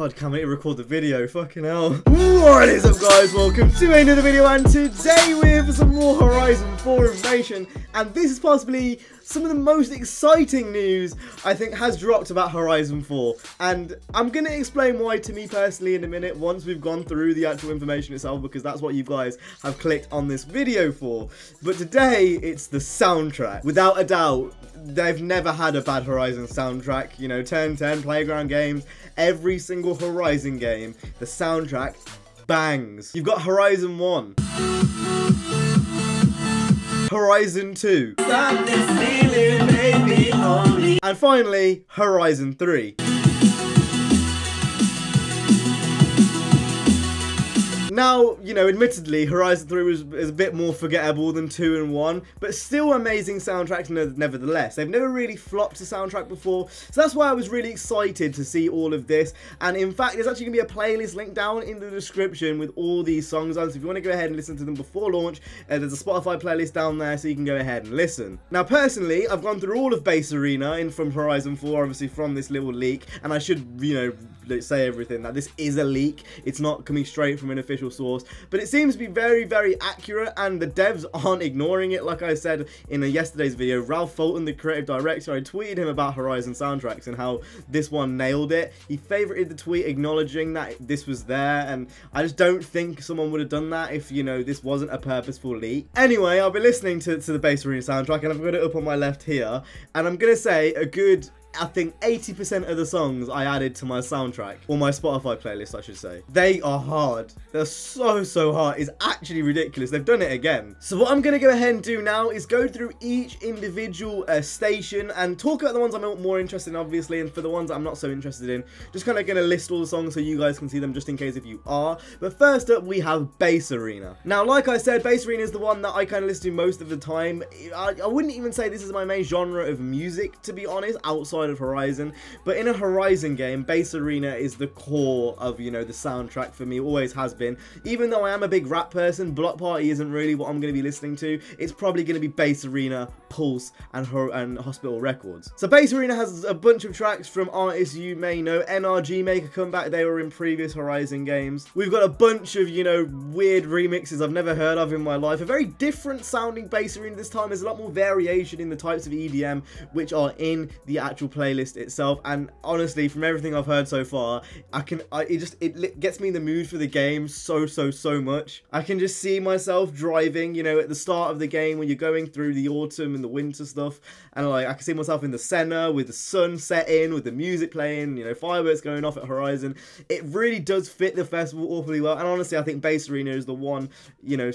God, can't wait to record the video, fucking hell. What is up, guys? Welcome to another video, and today we have some more Horizon 4 information, and this is possibly some of the most exciting news I think has dropped about Horizon 4, and I'm going to explain why to me personally in a minute once we've gone through the actual information itself, because that's what you guys have clicked on this video for. But today, it's the soundtrack. Without a doubt, they've never had a bad Horizon soundtrack. You know, 10/10 Playground games, every single Horizon game, the soundtrack bangs. You've got Horizon 1. Horizon 2. Stop this feeling, baby, only. And finally, Horizon 3. Now, you know, admittedly, Horizon 3 is a bit more forgettable than 2 and 1, but still amazing soundtracks nevertheless. They've never really flopped a soundtrack before, so that's why I was really excited to see all of this. And in fact, there's actually going to be a playlist linked down in the description with all these songs on, so if you want to go ahead and listen to them before launch, there's a Spotify playlist down there, so you can go ahead and listen. Now, personally, I've gone through all of Base Arena from Horizon 4, obviously from this little leak, and I should, you know, say everything, that this is a leak. It's not coming straight from an official source, but it seems to be very, very accurate, and the devs aren't ignoring it. Like I said in yesterday's video, Ralph Fulton, the creative director, I tweeted him about Horizon soundtracks and how this one nailed it. He favorited the tweet acknowledging that this was there, and I just don't think someone would have done that if, you know, this wasn't a purposeful leak. Anyway, I'll be listening to the Base Arena soundtrack, and I've got it up on my left here, and I'm gonna say a good, I think 80% of the songs I added to my soundtrack, or my Spotify playlist I should say. They are hard. They're so hard. It's actually ridiculous. They've done it again. So what I'm going to go ahead and do now is go through each individual station and talk about the ones I'm more interested in, obviously, and for the ones that I'm not so interested in, just kind of going to list all the songs so you guys can see them just in case if you are. But first up, we have Base Arena. Now, like I said, Base Arena is the one that I kind of listen to most of the time. I wouldn't even say this is my main genre of music, to be honest, outside of Horizon, but in a Horizon game, Base Arena is the core of, you know, the soundtrack for me, always has been. Even though I am a big rap person, Block Party isn't really what I'm going to be listening to. It's probably going to be Base Arena, Pulse, and Hospital Records. So Base Arena has a bunch of tracks from artists you may know. NRG make a comeback, they were in previous Horizon games. We've got a bunch of, you know, weird remixes I've never heard of in my life. A very different sounding Base Arena this time. There's a lot more variation in the types of EDM which are in the actual playlist itself, and honestly, from everything I've heard so far, it gets me in the mood for the game so much. I can just see myself driving, you know, at the start of the game when you're going through the autumn and the winter stuff, and like I can see myself in the Senna with the sun setting, with the music playing, you know, fireworks going off at Horizon. It really does fit the festival awfully well, and honestly, I think Base Arena is the one, you know,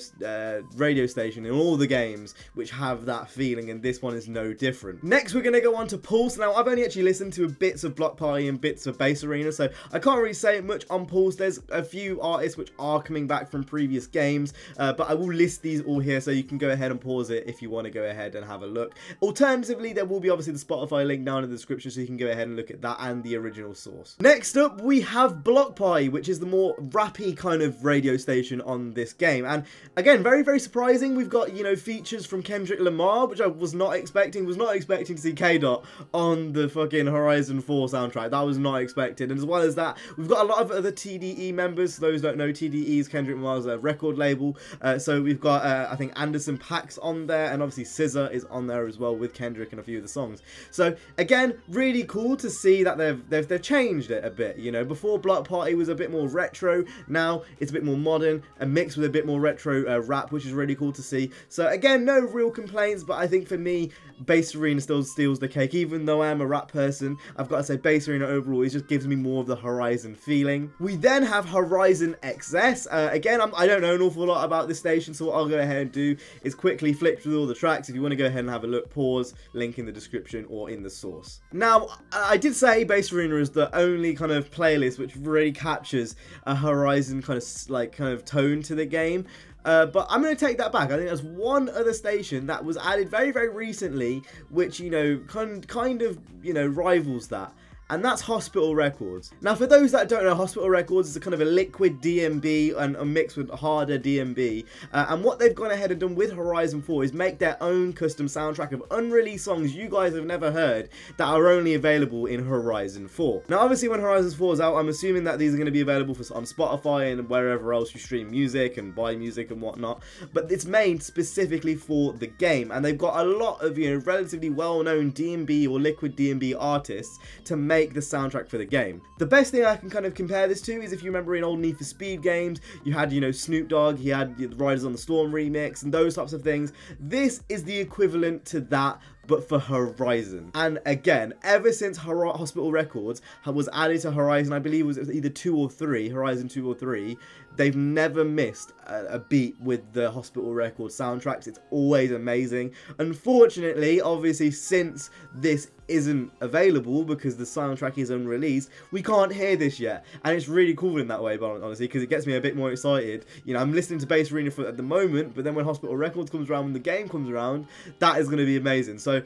radio station in all the games which have that feeling, and this one is no different. Next, we're going to go on to Pulse. Now, I've only actually listened to bits of Block Party and bits of Base Arena, so I can't really say much on Pulse. There's a few artists which are coming back from previous games, but I will list these all here so you can go ahead and pause it if you want to go ahead and have a look. Alternatively, there will be obviously the Spotify link down in the description so you can go ahead and look at that and the original source. Next up, we have Block Party, which is the more rappy kind of radio station on this game, and again, very surprising. We've got, you know, features from Kendrick Lamar, which I was not expecting to see K-Dot on the fucking Horizon 4 soundtrack. That was not expected. And as well as that, we've got a lot of other TDE members. For those who don't know, TDE is Kendrick Lamar's record label. So we've got, I think, Anderson .Paak on there, and obviously SZA is on there as well with Kendrick and a few of the songs. So again, really cool to see that they've changed it a bit. You know, before Block Party was a bit more retro. Now it's a bit more modern and mixed with a bit more retro rap, which is really cool to see. So again, no real complaints, but I think for me, Base Arena still steals the cake. Even though I am a rap person, I've got to say Base Arena overall, it just gives me more of the Horizon feeling. We then have Horizon XS. Again, I don't know an awful lot about this station, so what I'll go ahead and do is quickly flick through all the tracks. If you want to go ahead and have a look, pause, link in the description or in the source. Now, I did say Base Arena is the only kind of playlist which really captures a Horizon kind of tone to the game. But I'm going to take that back. I think there's one other station that was added very recently, which, you know, kind of, you know, rivals that. and that's Hospital Records. Now, for those that don't know, Hospital Records is a kind of a liquid DMB and a mix with harder DMB, and what they've gone ahead and done with Horizon 4 is make their own custom soundtrack of unreleased songs you guys have never heard that are only available in Horizon 4. Now, obviously, when Horizon 4 is out, I'm assuming that these are going to be available on Spotify and wherever else you stream music and buy music and whatnot, but it's made specifically for the game, and they've got a lot of, you know, relatively well-known DMB or liquid DMB artists to make the soundtrack for the game. The best thing I can kind of compare this to is if you remember in old Need for Speed games, you had, you know, Snoop Dogg, he had the Riders on the Storm remix and those types of things. This is the equivalent to that, but for Horizon. And again, ever since Hospital Records was added to Horizon, I believe it was either 2 or 3, Horizon 2 or 3, they've never missed a beat with the Hospital Records soundtracks. It's always amazing. Unfortunately, obviously, since this isn't available because the soundtrack is unreleased, we can't hear this yet, and it's really cool in that way, but honestly, because it gets me a bit more excited. You know, I'm listening to Bass Arena at the moment, but then when Hospital Records comes around, when the game comes around, that is going to be amazing. So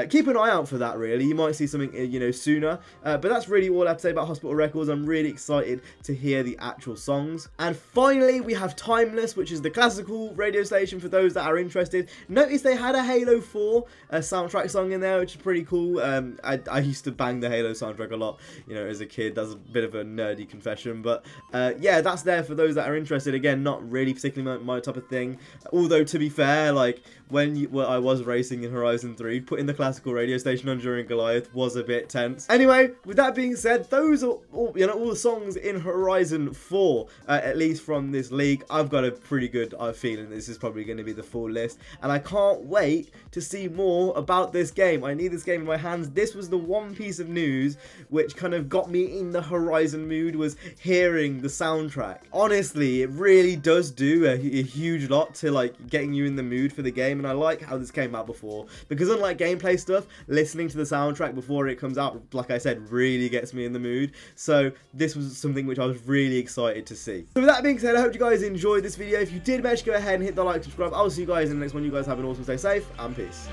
keep an eye out for that, really. You might see something, you know, sooner, but that's really all I have to say about Hospital Records. I'm really excited to hear the actual songs. And finally, we have Timeless, which is the classical radio station for those that are interested. Notice they had a Halo 4 soundtrack song in there, which is pretty cool. I used to bang the Halo soundtrack a lot, you know, as a kid. That's a bit of a nerdy confession, but yeah, that's there for those that are interested. Again, not really particularly my type of thing, although to be fair, like when I was racing in Horizon 3, putting the classical radio station on during Goliath was a bit tense. Anyway, with that being said, those are all, you know, all the songs in Horizon 4, at least from this leak. I've got a pretty good feeling this is probably going to be the full list, and I can't wait to see more about this game. I need this game in my hands. This was the one piece of news which kind of got me in the Horizon mood, was hearing the soundtrack. Honestly, it really does do a huge lot to like getting you in the mood for the game, and I like how this came out before, because unlike gameplay stuff, listening to the soundtrack before it comes out, like I said, really gets me in the mood. So this was something which I was really excited to see. So with that being said, I hope you guys enjoyed this video. If you did, make sure to go ahead and hit the like, subscribe. I'll see you guys in the next one. You guys have an awesome, stay safe, and peace.